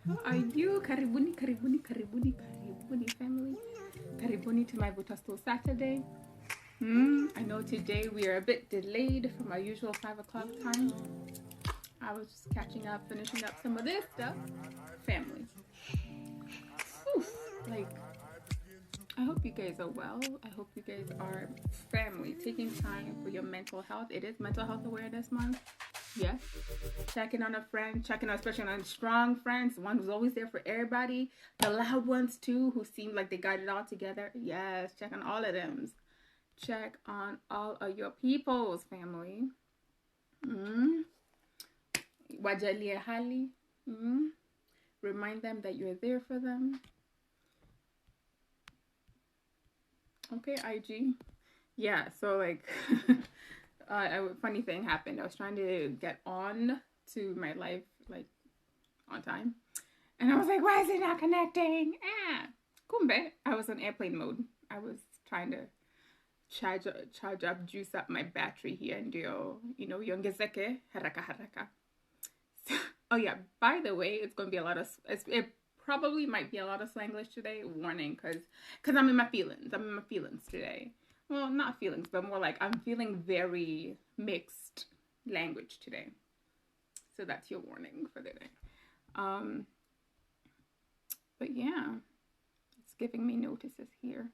How are you? Karibuni, karibuni, karibuni, karibuni, family. Karibuni to my Buta Saturday. I know today we are a bit delayed from our usual 5 o'clock time. I was just catching up, finishing up some of this stuff. Family. Oof. Like, I hope you guys are well. I hope you guys are family, taking time for your mental health. It is Mental Health Awareness Month. Yes. Checking on a friend, checking on especially on strong friends, the one who's always there for everybody. The loud ones too, who seem like they got it all together. Yes, check on all of them. Check on all of your people's family. Wajalie hali. Remind them that you're there for them. Okay, IG. Yeah, so like a funny thing happened. I was trying to get on to my live like on time, and I was like, "Why is it not connecting?" Kumbe, I was on airplane mode. I was trying to charge up, juice up my battery here, and yongezeke haraka haraka. So, oh yeah, by the way, it's gonna be a lot of it probably might be a lot of Slanglish today. Warning, because I'm in my feelings. I'm in my feelings today. Well, not feelings, but more like I'm feeling very mixed language today. So that's your warning for the day. But yeah, it's giving me notices here.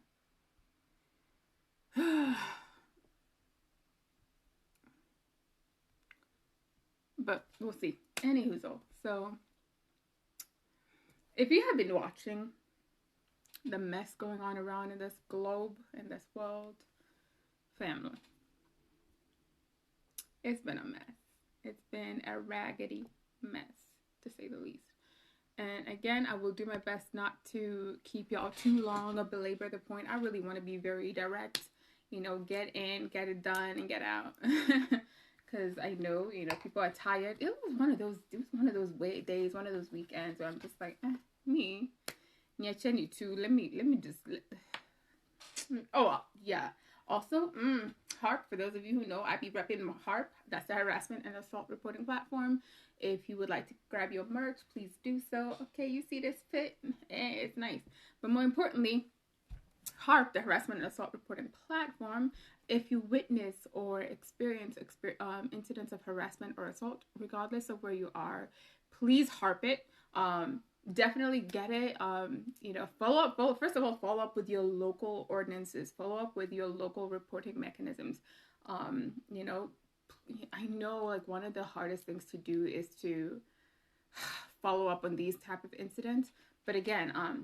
But we'll see. Anywho, so if you have been watching the mess going on around in this globe, in this world, family, it's been a mess. It's been a raggedy mess, to say the least. And again, I will do my best not to keep y'all too long or belabor the point. I really want to be very direct. Get in, get it done, and get out. Because I know, people are tired. It was one of those days, one of those weekends where I'm just like, me. Nyacheni too. Let me just. Oh yeah. Also, HARP. For those of you who know, I be repping HARP. That's the harassment and assault reporting platform. If you would like to grab your merch, please do so. Okay, you see this fit? It's nice. But more importantly, HARP, the harassment and assault reporting platform. If you witness or experience incidents of harassment or assault, regardless of where you are, please HARP it. Definitely get it. Follow up. First of all, follow up with your local ordinances. Follow up with your local reporting mechanisms. I know like one of the hardest things to do is to follow up on these type of incidents. But again, I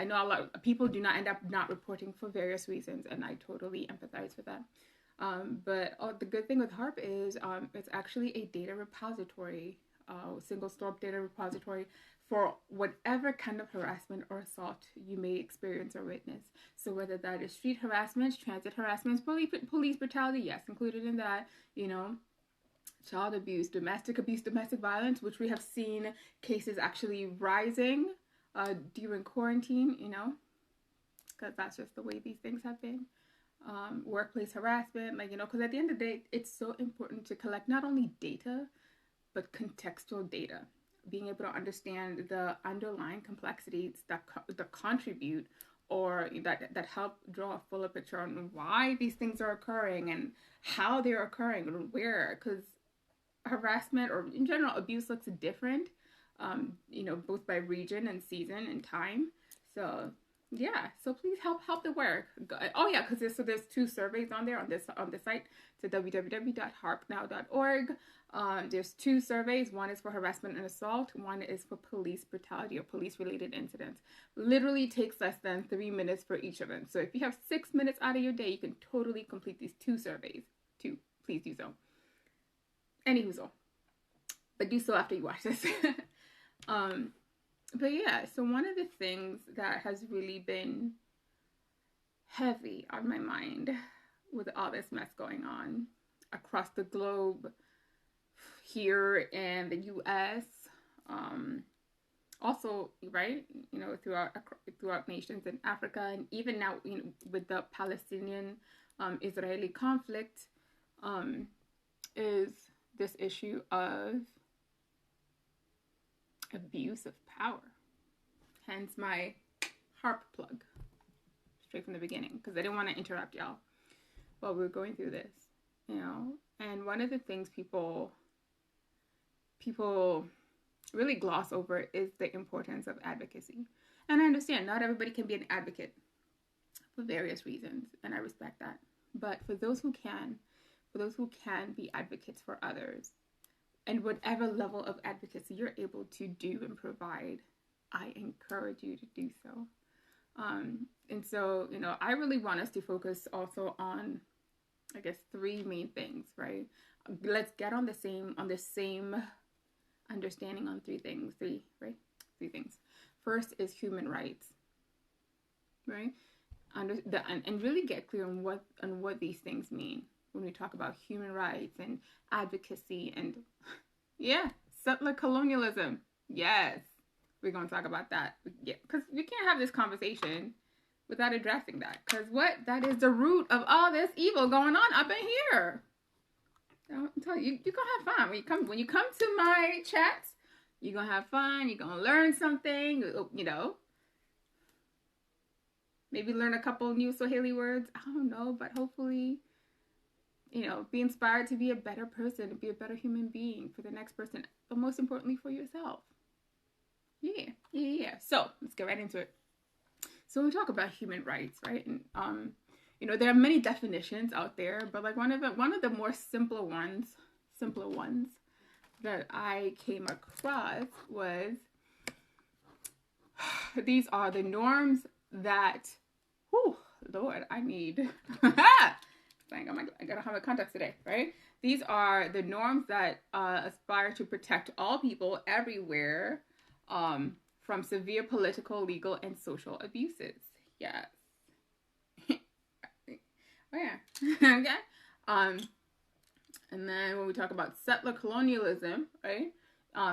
know a lot of people do not end up not reporting for various reasons, and I totally empathize with that. But the good thing with HARP is it's actually a data repository, single store data repository for whatever kind of harassment or assault you may experience or witness. So whether that is street harassment, transit harassment, police brutality, yes, included in that, child abuse, domestic violence, which we have seen cases actually rising during quarantine, because that's just the way these things have been. Workplace harassment, because at the end of the day, it's so important to collect not only data, but contextual data. Being able to understand the underlying complexities that contribute or that help draw a fuller picture on why these things are occurring and how they're occurring and where. Because harassment or in general abuse looks different, both by region and season and time. So yeah, so please help the work. Oh yeah, because there's 2 surveys on there on the site. So www.harpnow.org. There's 2 surveys. One is for harassment and assault. One is for police brutality or police-related incidents. Literally takes less than 3 minutes for each of them. So if you have 6 minutes out of your day, you can totally complete these 2 surveys. 2. Please do so. Anywho, but do so after you watch this. But yeah, so one of the things that has really been heavy on my mind with all this mess going on across the globe, here in the U.S., also, right, throughout nations in Africa, and even now, with the Palestinian-Israeli conflict, is this issue of abuse of power. Hence my HARP plug, straight from the beginning, because I didn't want to interrupt y'all while we were going through this, you know. And one of the things people really gloss over is the importance of advocacy. And I understand not everybody can be an advocate for various reasons, and I respect that. But for those who can be advocates for others, and whatever level of advocacy you're able to do and provide, I encourage you to do so. And so, you know, I really want us to focus also on, I guess, three main things, right? Let's get on the same understanding on three things. Three things. First is human rights, right? And really get clear on what these things mean when we talk about human rights and advocacy and, yeah, settler-colonialism. Yes, we're going to talk about that. Yeah, because we can't have this conversation without addressing that. Because that is the root of all this evil going on up in here. I'm telling you, you're going to have fun. When you come to my chats, you're going to have fun. You're going to learn something, you know. Maybe learn a couple new Swahili words. I don't know, but hopefully, you know, be inspired to be a better person, to be a better human being for the next person, but most importantly for yourself. Yeah. So let's get right into it. So when we talk about human rights, right? And you know, there are many definitions out there, but like one of the more simpler ones that I came across was, these are the norms that, Lord, I need, I gotta have a context today, right? These are the norms that aspire to protect all people everywhere from severe political, legal, and social abuses. Yes. Oh yeah. Okay. And then when we talk about settler-colonialism, right?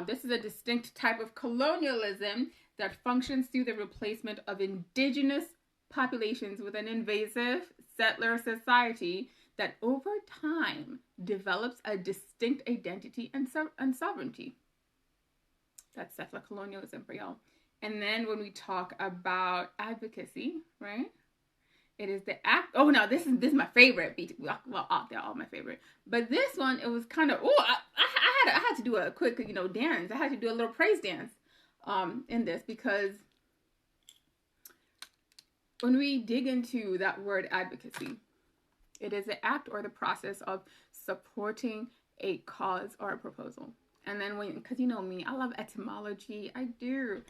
This is a distinct type of colonialism that functions through the replacement of indigenous populations with an invasive settler society that over time develops a distinct identity and sovereignty. That's settler-colonialism for y'all. And then when we talk about advocacy, right? It is the act. Oh, no, this is my favorite. Well, they're all my favorite. But this one, it was kind of, I had to do a quick, you know, dance. I had to do a little praise dance in this, because when we dig into that word advocacy, it is the act or the process of supporting a cause or a proposal. And then because you know me, I love etymology. I do.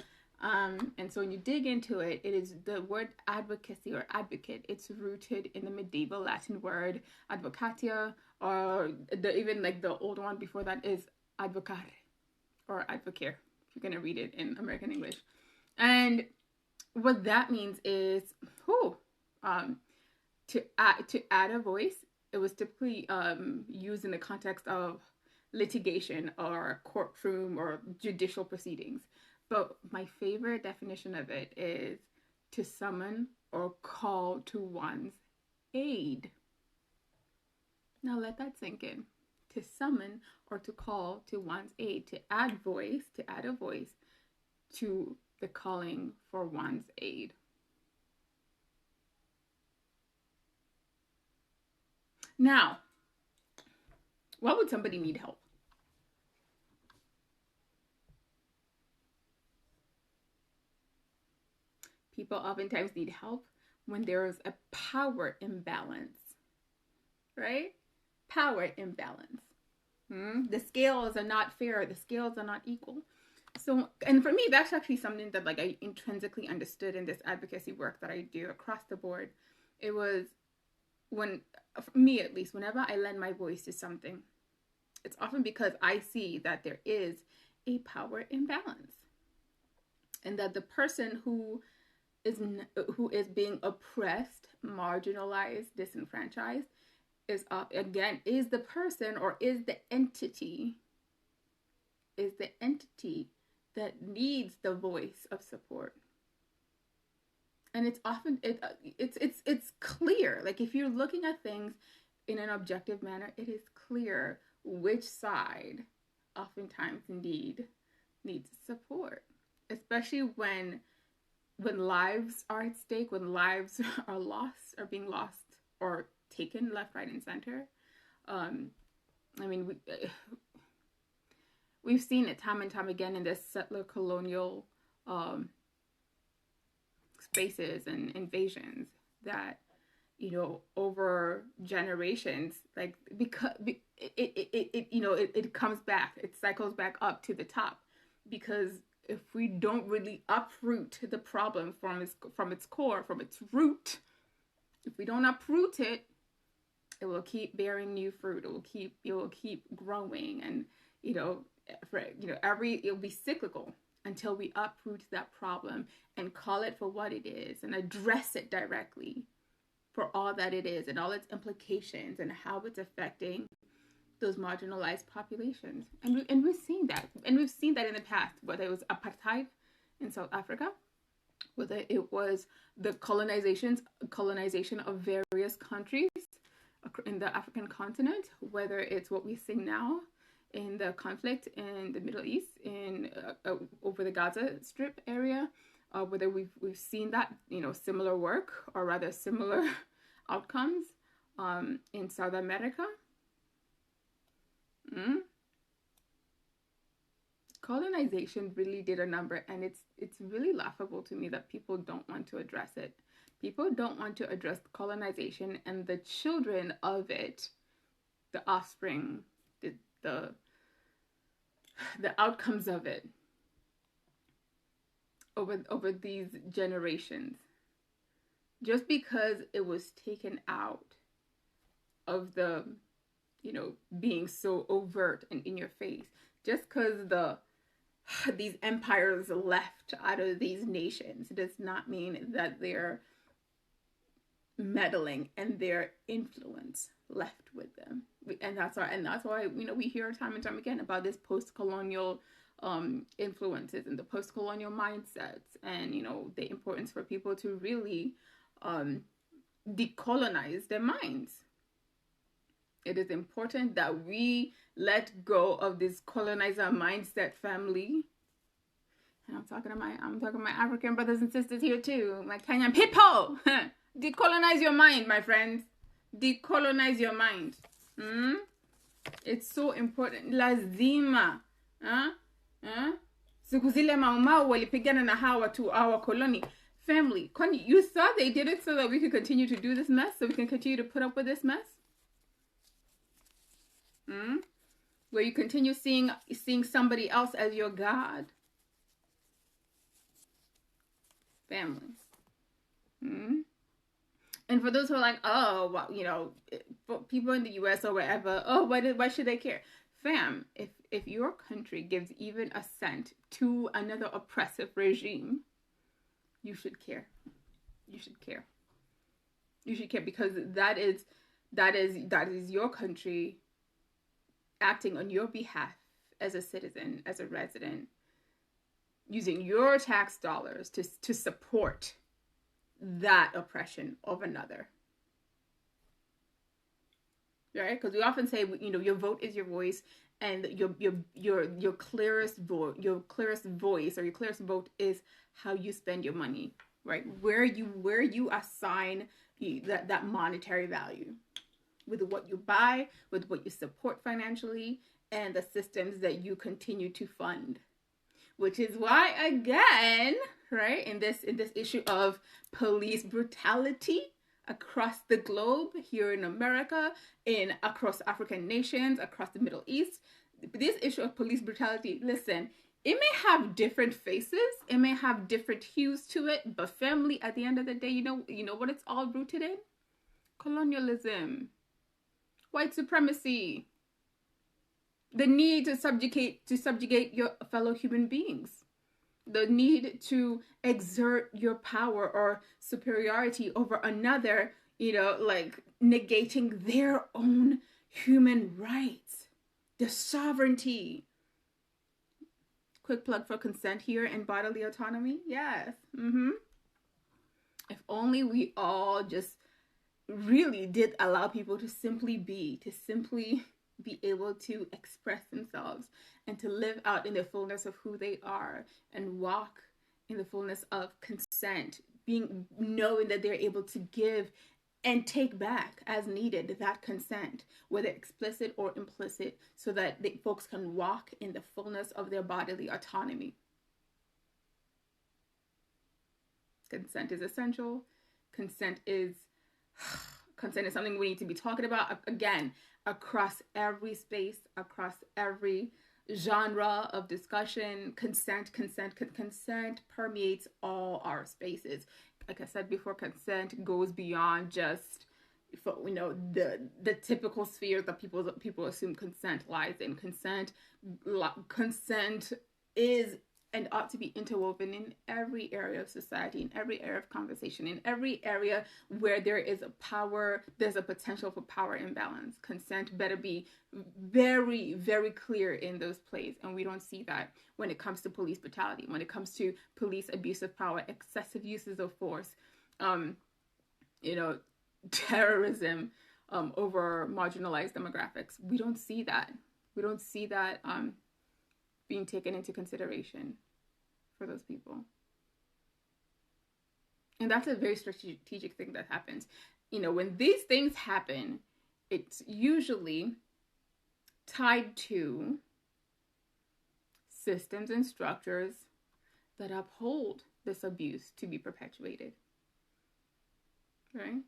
And so when you dig into it, it is the word advocacy or advocate. It's rooted in the medieval Latin word advocatia, or even like the old one before that is advocare or advocare, if you're going to read it in American English. And what that means is, to add a voice. It was typically used in the context of litigation or courtroom or judicial proceedings. But my favorite definition of it is to summon or call to one's aid. Now let that sink in. To summon or to call to one's aid, to add a voice to the calling for one's aid. Now, why would somebody need help? People oftentimes need help when there's a power imbalance, right? Power imbalance. The scales are not fair. The scales are not equal. So, and for me, that's actually something that like I intrinsically understood in this advocacy work that I do across the board. It was for me at least, whenever I lend my voice to something, it's often because I see that there is a power imbalance, and that the person who is being oppressed, marginalized, disenfranchised is the person or is the entity that needs the voice of support. And it's often it's clear, like if you're looking at things in an objective manner, it is clear which side oftentimes indeed needs support. especially when lives are at stake, when lives are lost, are being lost or taken left, right, and center. I mean, we've seen it time and time again in this settler-colonial spaces and invasions that, you know, over generations, like, because it comes back, it cycles back up to the top, because if we don't really uproot the problem from its core, from its root, if we don't uproot it, it will keep bearing new fruit. It will keep growing, and it'll be cyclical until we uproot that problem and call it for what it is and address it directly for all that it is and all its implications and how it's affecting those marginalized populations. And we've seen that. And we've seen that in the past, whether it was apartheid in South Africa, whether it was the colonization of various countries in the African continent, whether it's what we see now in the conflict in the Middle East, in over the Gaza Strip area, whether we've seen that, you know, similar work, or rather similar outcomes in South America. Colonization really did a number, and it's really laughable to me that people don't want to address it. People don't want to address colonization and the children of it, the offspring, the outcomes of it over these generations. Just because it was taken out of the, you know, being so overt and in your face, just because these empires left out of these nations does not mean that they're meddling and their influence left with them. And that's why you know, we hear time and time again about this post-colonial influences and the post-colonial mindsets, and, you know, the importance for people to really decolonize their minds. It is important that we let go of this colonizer mindset, family. And I'm talking to my African brothers and sisters here too, my Kenyan people. Decolonize your mind, my friends. Decolonize your mind. It's so important. Lazima. Siku zile maumau walipigana na hawa to our colony. Family, you thought they did it so that we could continue to do this mess, so we can continue to put up with this mess? Where you continue seeing somebody else as your God? Family. And for those who are like, oh, well, you know, for people in the US or wherever, oh, why should they care? Fam, if your country gives even a cent to another oppressive regime, you should care. You should care. You should care, because that is your country acting on your behalf as a citizen, as a resident, using your tax dollars to support that oppression of another. Right? Because we often say, you know, your vote is your voice, and your clearest vote, your clearest voice, or your clearest vote is how you spend your money, right? Where you assign that monetary value, with what you buy, with what you support financially, and the systems that you continue to fund. Which is why, again, right, in this issue of police brutality across the globe, here in America, across African nations, across the Middle East, this issue of police brutality, listen, it may have different faces, it may have different hues to it, but family, at the end of the day, you know what it's all rooted in? Colonialism, white supremacy, the need to subjugate your fellow human beings, the need to exert your power or superiority over another, you know, like negating their own human rights, the sovereignty. Quick plug for consent here and bodily autonomy. Yes. If only we all just really did allow people to simply be able to express themselves and to live out in the fullness of who they are, and walk in the fullness of consent, knowing that they're able to give and take back as needed that consent, whether explicit or implicit, so that folks can walk in the fullness of their bodily autonomy. Consent is essential. Consent is something we need to be talking about, again, across every space, across every genre of discussion. Consent permeates all our spaces. Like I said before, consent goes beyond just, the typical spheres that people assume consent lies in. Consent is and ought to be interwoven in every area of society, in every area of conversation, in every area where there is there's a potential for power imbalance. Consent better be very, very clear in those plays. And we don't see that when it comes to police brutality, when it comes to police abuse of power, excessive uses of force, terrorism over marginalized demographics. We don't see that. We don't see that being taken into consideration for those people. And that's a very strategic thing that happens. When these things happen, it's usually tied to systems and structures that uphold this abuse to be perpetuated. Right?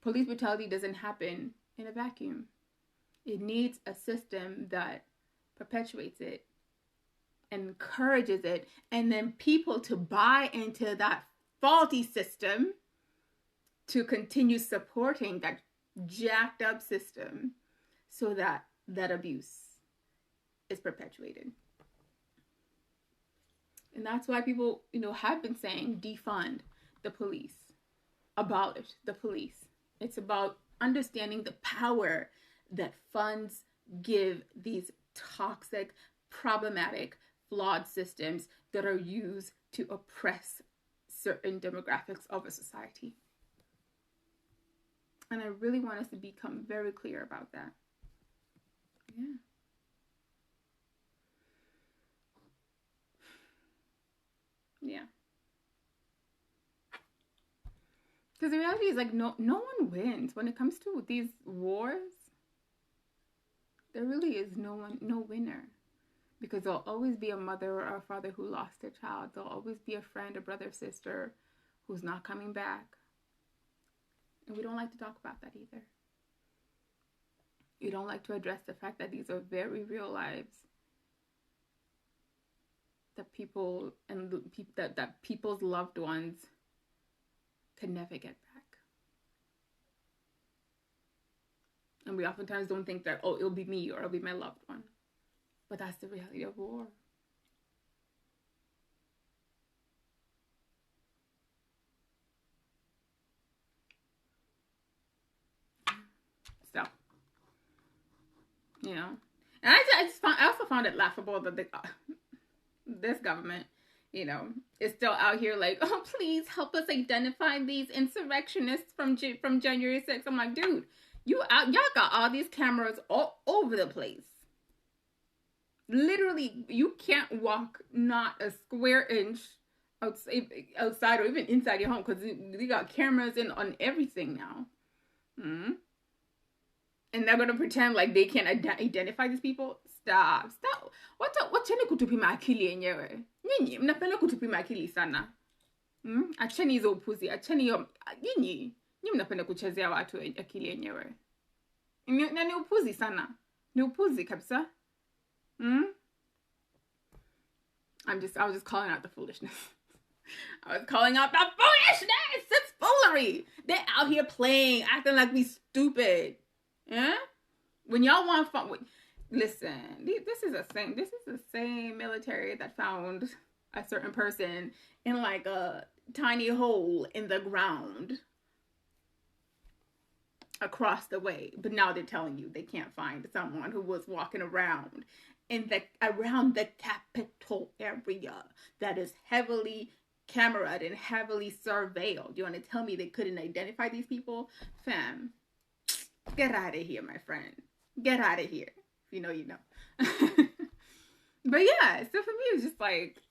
Police brutality doesn't happen in a vacuum. It needs a system that perpetuates it, encourages it, and then people to buy into that faulty system to continue supporting that jacked up system so that that abuse is perpetuated. And that's why people, have been saying defund the police, abolish the police. It's about understanding the power that funds give these toxic, problematic, flawed systems that are used to oppress certain demographics of a society. And I really want us to become very clear about that. Yeah. Yeah. Because the reality is, no one wins when it comes to these wars. There really is no winner. Because there'll always be a mother or a father who lost their child. There'll always be a friend, a brother, sister who's not coming back. And we don't like to talk about that either. We don't like to address the fact that these are very real lives that that people's loved ones can never get back. And we oftentimes don't think that, it'll be me or it'll be my loved one. But that's the reality of war. So, and I also found it laughable that this government, is still out here like, please help us identify these insurrectionists from January 6th. I'm like, dude, y'all got all these cameras all over the place. Literally, you can't walk not a square inch outside or even inside your home because they got cameras in on everything now. Mm-hmm. And they're going to pretend like they can't identify these people? Stop. What chene kutupima akili yenyewe? Nyinyi, mnapenda kutupima akili sana. Acheni hizo upuzi. Nyinyi mnapenda kuchezea watu akili yenyewe. Na ni upuzi sana. Ni upuzi kabisa. I was just calling out the foolishness. I was calling out the foolishness! It's foolery! They're out here playing, acting like we stupid. Yeah? When y'all want fun, listen, this is the same military that found a certain person in like a tiny hole in the ground across the way. But now they're telling you they can't find someone who was walking around around the capital area that is heavily cameraed and heavily surveilled. You want to tell me they couldn't identify these people? Fam, get out of here, my friend. Get out of here. If you know, you know. But yeah, so for me, it's just like,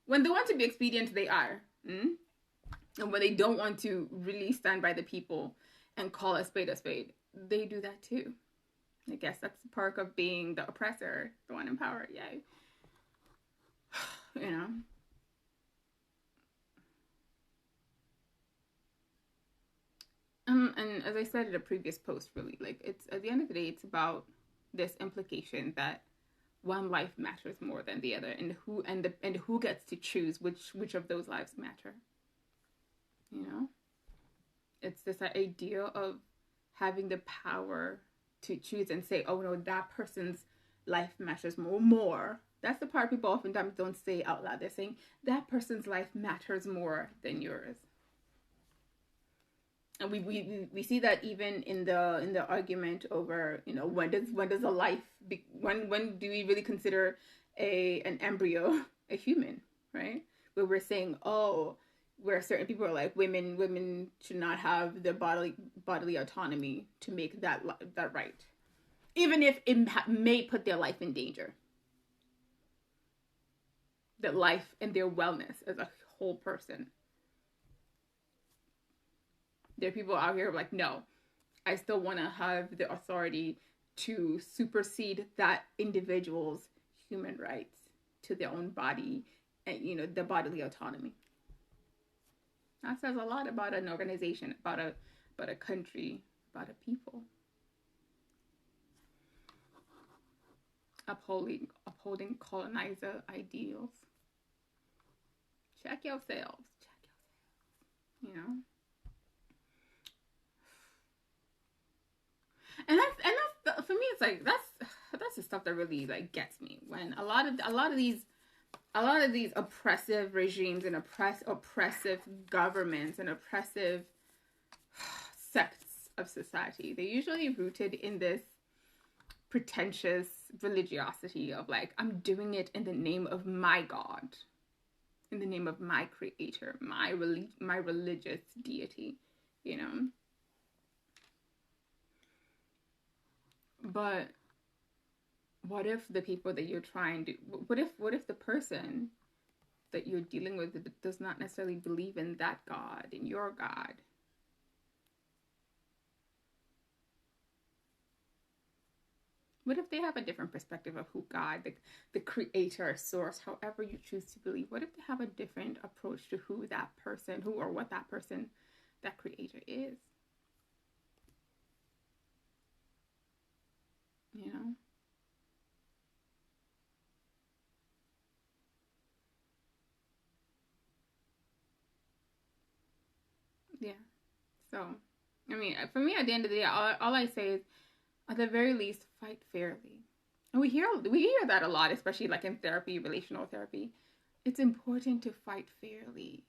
When they want to be expedient, they are. And when they don't want to really stand by the people and call a spade, they do that too. I guess that's the perk of being the oppressor, the one in power. Yay. You know? And as I said in a previous post, really, like, it's at the end of the day, it's about this implication that one life matters more than the other, and who gets to choose which of those lives matter. You know, it's this idea of having the power to choose and say, oh no, that person's life matters more. That's the part people oftentimes don't say out loud. They're saying that person's life matters more than yours. And we see that even in the argument over, you know, when does a life be, when do we really consider an embryo a human, right? Where we're saying, oh, where certain people are like, women should not have the bodily autonomy to make that right, even if it may put their life in danger, their life and their wellness as a whole person. There are people out here like, no, I still want to have the authority to supersede that individual's human rights to their own body and, you know, the bodily autonomy. That says a lot about an organization, about a country, about a people. Upholding colonizer ideals. Check yourselves. You know. And that's for me. It's like that's the stuff that really like gets me, when a lot of these oppressive regimes and oppressive governments and oppressive sects of society, they're usually rooted in this pretentious religiosity of like, I'm doing it in the name of my God, in the name of my creator, my religious deity, you know. But what if the people that you're trying to, what if the person that you're dealing with does not necessarily believe in that God, in your God? What if they have a different perspective of who God, the creator, source, however you choose to believe? What if they have a different approach to who that person, who or what that person, that creator is? You know? Yeah. So, I mean, for me, at the end of the day, all I say is, at the very least, fight fairly. And we hear that a lot, especially like in therapy, relational therapy. It's important to fight fairly.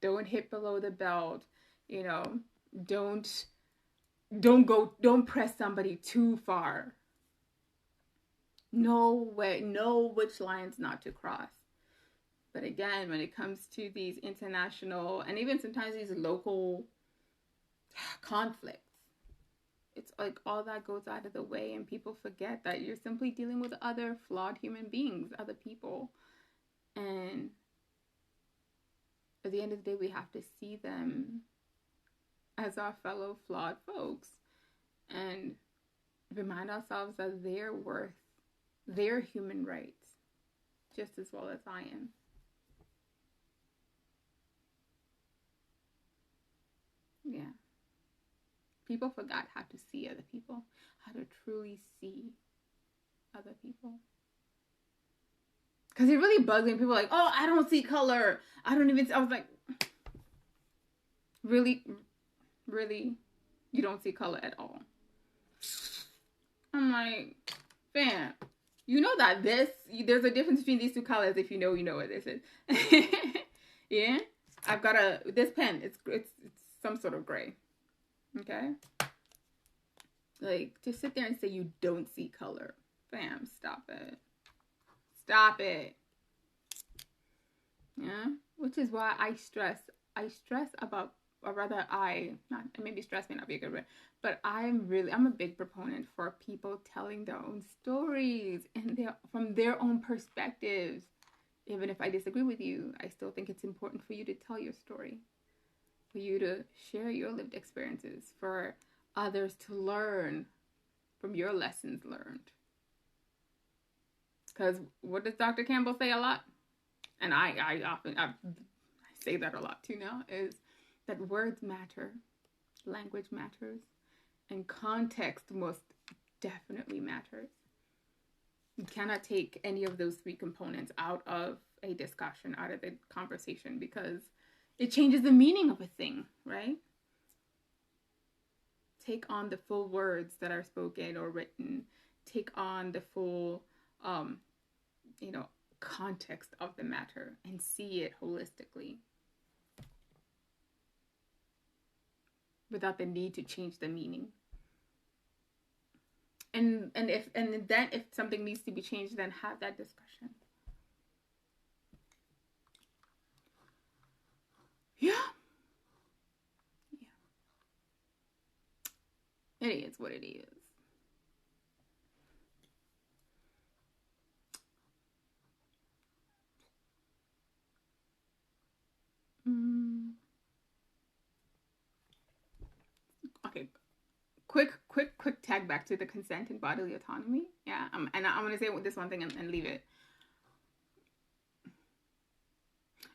Don't hit below the belt. You know, don't press somebody too far. Know which lines not to cross. But again, when it comes to these international and even sometimes these local conflicts, it's like all that goes out of the way and people forget that you're simply dealing with other flawed human beings, other people. And at the end of the day, we have to see them as our fellow flawed folks and remind ourselves that they're worth their human rights just as well as I am. Yeah. People forgot how to see other people, how to truly see other people. Because it really bugs me. People are like, oh, I don't see color. I was like, really? You don't see color at all? I'm like, fam, you know that there's a difference between these two colors. If you know what this is. Yeah? I've got this pen, it's some sort of gray. Okay? Like, to sit there and say you don't see color. Fam, stop it. Stop it. Yeah? Which is why I stress about, or rather maybe stress may not be a good word, but I'm a big proponent for people telling their own stories and from their own perspectives. Even if I disagree with you, I still think it's important for you to tell your story, for you to share your lived experiences, for others to learn from your lessons learned. Because what does Dr. Campbell say a lot? And I often say that a lot too now, is that words matter, language matters, and context most definitely matters. You cannot take any of those three components out of a discussion, out of the conversation, because it changes the meaning of a thing, right? Take on the full words that are spoken or written. Take on the full, context of the matter and see it holistically, without the need to change the meaning. And if something needs to be changed, then have that discussion. Yeah. It is what it is. Okay. Quick tag back to the consent and bodily autonomy. Yeah. And I'm going to say this one thing and leave it.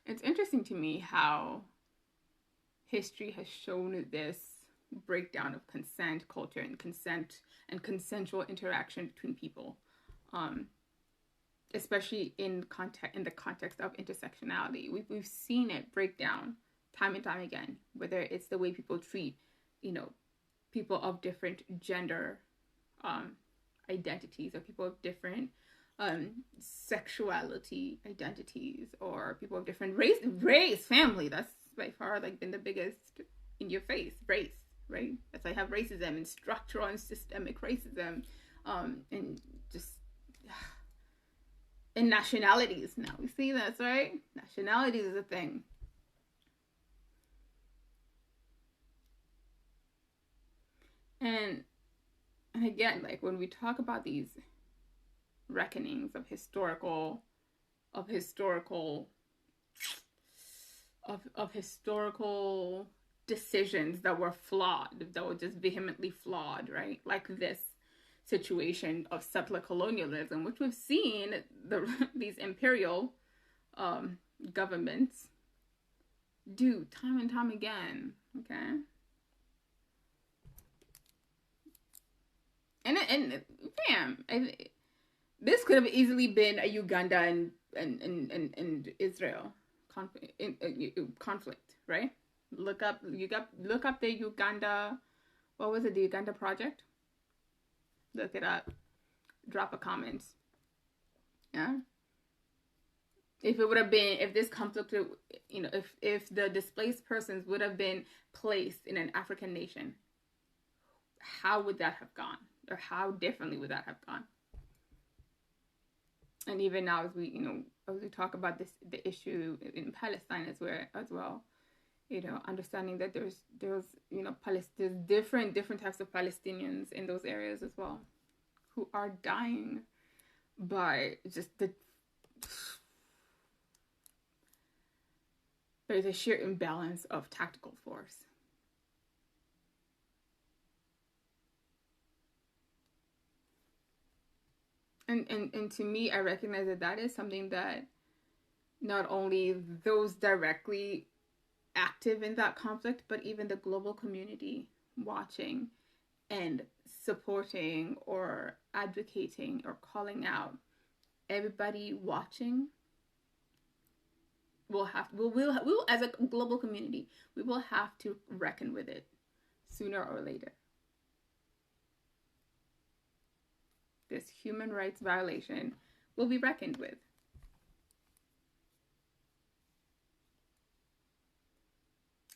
It's interesting to me how history has shown this breakdown of consent culture and consent and consensual interaction between people, especially in the context of intersectionality. We've seen it break down time and time again, whether it's the way people treat, people of different gender identities, or people of different sexuality identities, or people of different race, family. That's by far been the biggest in your face, race, right? That's why I have racism and structural and systemic racism, and just in nationalities. Now we see that's right. Nationalities is a thing. And again, when we talk about these reckonings of historical decisions that were flawed, that were just vehemently flawed, right? Like this situation of settler colonialism, which we've seen these imperial governments do time and time again, okay? And fam, this could have easily been a Uganda and Israel conflict, right? Look up the Uganda. What was it? The Uganda Project. Look it up. Drop a comment. Yeah. If it would have been, if this conflict, if the displaced persons would have been placed in an African nation, how would that have gone? Or how differently would that have gone? And even now, as we talk about the issue in Palestine as well, understanding that there's different types of Palestinians in those areas as well, who are dying by just there's a sheer imbalance of tactical force. And to me, I recognize that is something that not only those directly active in that conflict, but even the global community watching and supporting or advocating or calling out, everybody watching will as a global community, we will have to reckon with it sooner or later. This human rights violation will be reckoned with.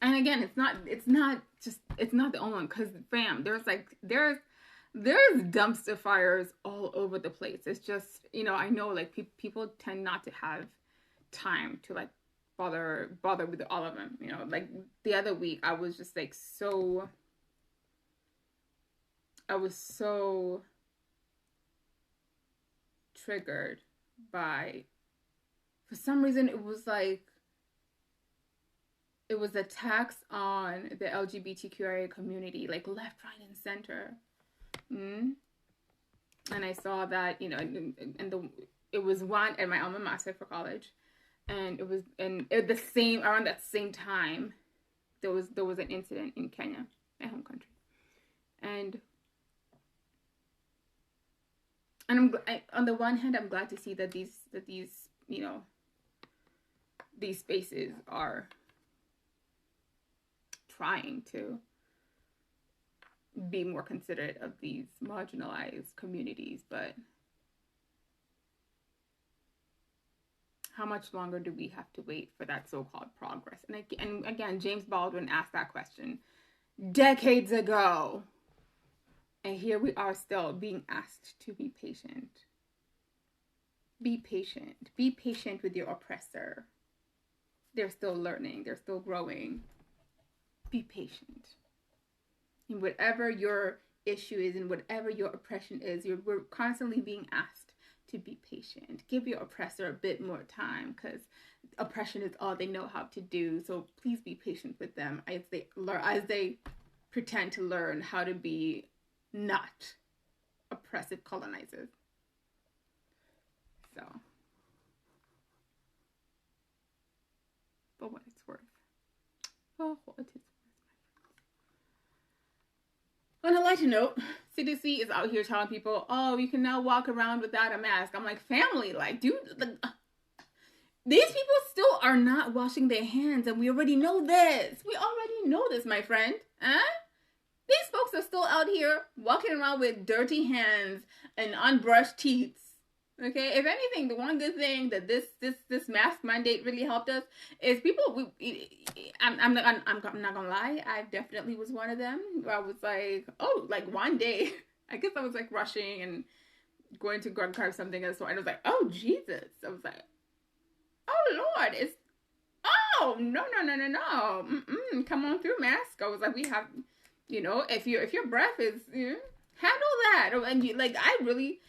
And again, it's not the only one, because fam, there's dumpster fires all over the place. It's just, I know people tend not to have time to bother with all of them. The other week I was just so triggered by for some reason it was attacks on the LGBTQIA community, like left, right, and center. And I saw that, it was one at my alma mater for college, and it was around that same time there was an incident in Kenya, my home country, and on the one hand I'm glad to see that these spaces are trying to be more considerate of these marginalized communities, but how much longer do we have to wait for that so-called progress? And again, James Baldwin asked that question decades ago, and here we are still being asked to be patient. Be patient. Be patient with your oppressor. They're still learning. They're still growing. Be patient. And whatever your issue is and whatever your oppression is, we're constantly being asked to be patient. Give your oppressor a bit more time, because oppression is all they know how to do. So please be patient with them as they pretend to learn how to be not oppressive colonizers. So, for what it's worth. For what it's worth. On a lighter note, CDC is out here telling people, oh, you can now walk around without a mask. I'm like, family, like, dude, these people still are not washing their hands, and we already know this. We already know this, my friend. Huh? These folks are still out here walking around with dirty hands and unbrushed teeth. Okay, if anything, the one good thing that this mask mandate really helped us is people. I'm not gonna lie. I definitely was one of them. Where I was like, oh, like one day, I guess I was like rushing and going to grab something and so, and I was like, oh Jesus! I was like, oh Lord, no. Come on through, mask. I was like, we have, if your breath is, handle that. And you, like, I really.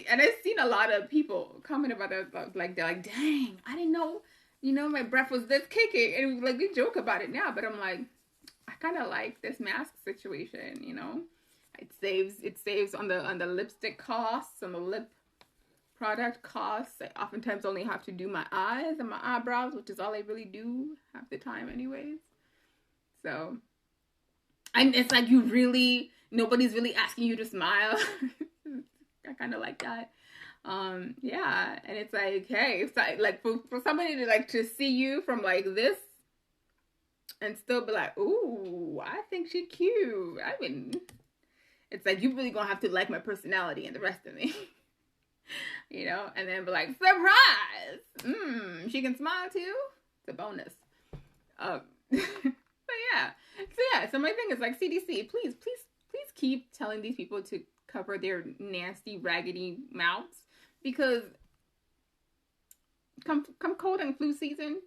And I've seen a lot of people comment about that, like, they're like, dang, I didn't know, my breath was this kicking. And like, we joke about it now, but I'm like, I kind of like this mask situation, It saves on the lipstick costs, on the lip product costs. I oftentimes only have to do my eyes and my eyebrows, which is all I really do half the time anyways. So, and it's like, nobody's really asking you to smile. I kind of like that. Yeah. And it's like, hey, it's like for somebody to like to see you from like this and still be like, ooh, I think she's cute. I mean, it's like, you really gonna have to like my personality and the rest of me. And then be like, surprise! She can smile too? It's a bonus. But yeah. So my thing is like, CDC, please keep telling these people to cover their nasty, raggedy mouths, because come cold and flu season,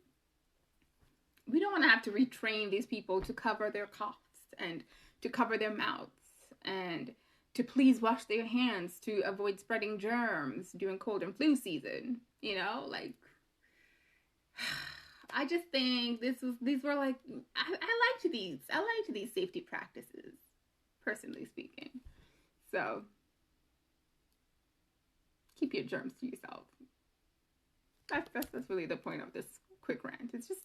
we don't want to have to retrain these people to cover their coughs and to cover their mouths and to please wash their hands to avoid spreading germs during cold and flu season. Like, I just think these were like, I liked these safety practices, personally speaking. So, keep your germs to yourself. That's really the point of this quick rant. It's just,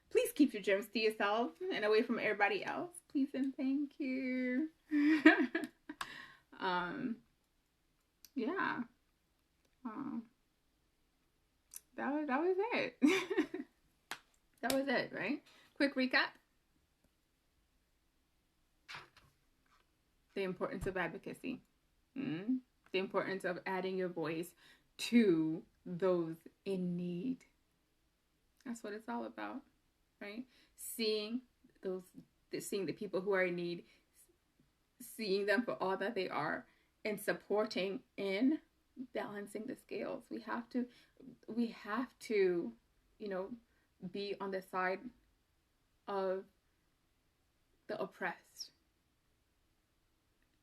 please keep your germs to yourself and away from everybody else. Please and thank you. Yeah. That was it. That was it, right? Quick recap. The importance of advocacy. The importance of adding your voice to those in need. That's what it's all about, right? Seeing the people who are in need, seeing them for all that they are, and supporting in balancing the scales. We have to, be on the side of the oppressed.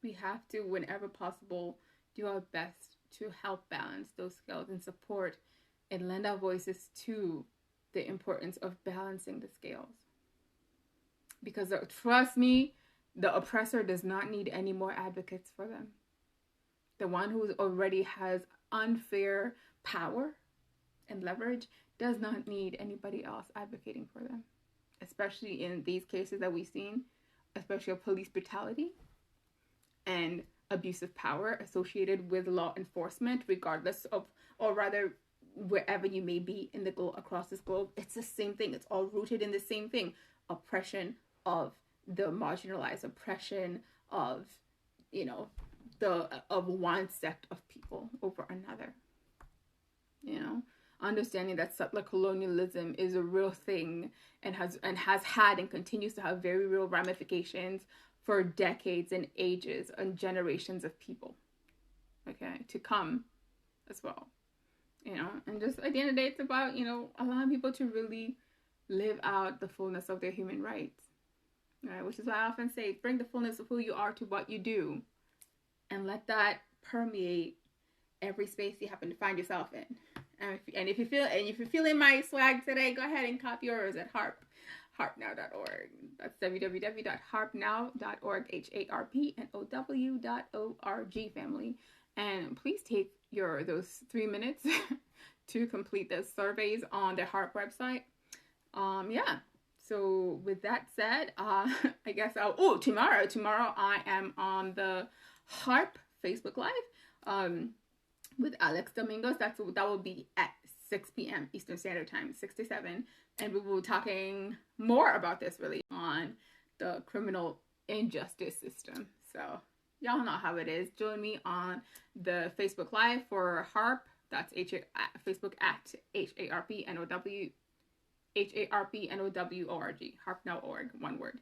We have to, whenever possible, do our best to help balance those scales and support and lend our voices to the importance of balancing the scales. Because trust me, the oppressor does not need any more advocates for them. The one who already has unfair power and leverage does not need anybody else advocating for them, especially in these cases that we've seen, especially of police brutality and abuse of power associated with law enforcement, regardless of, or rather, wherever you may be in the globe, across this globe. It's the same thing. It's all rooted in the same thing: oppression of the marginalized, oppression of, of one sect of people over another. Understanding that settler colonialism is a real thing and has had and continues to have very real ramifications for decades and ages and generations of people, okay, to come as well. And just at the end of the day, it's about, allowing people to really live out the fullness of their human rights, right? Which is why I often say, bring the fullness of who you are to what you do, and let that permeate every space you happen to find yourself in. And if you're feeling my swag today, go ahead and copy yours at harpnow.org. That's www.harpnow.org, HARPNOW.org, family. And please take those 3 minutes to complete the surveys on the HARP website. So with that said, I guess tomorrow I am on the HARP Facebook Live with Alex Domingos. That will be at 6 p.m. Eastern Standard Time, 6 to 7. And we will be talking more about this really on the criminal injustice system. So y'all know how it is. Join me on the Facebook Live for HARP. That's Facebook at HARPNOW, HARPNOW.org, harpnow.org, one word.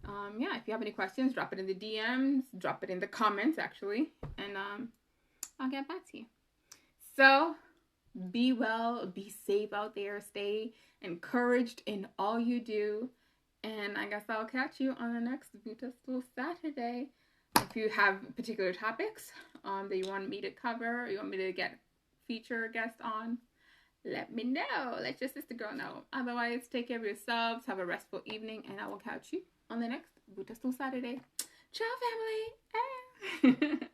If you have any questions, drop it in the DMs, drop it in the comments actually, and I'll get back to you. So be well, be safe out there, stay encouraged in all you do, and I guess I'll catch you on the next Buta Stool Saturday. If you have particular topics that you want me to cover, or you want me to get feature guest on, let me know. Let your sister girl know. Otherwise, take care of yourselves, have a restful evening, and I will catch you on the next Buta Stool Saturday. Ciao, family.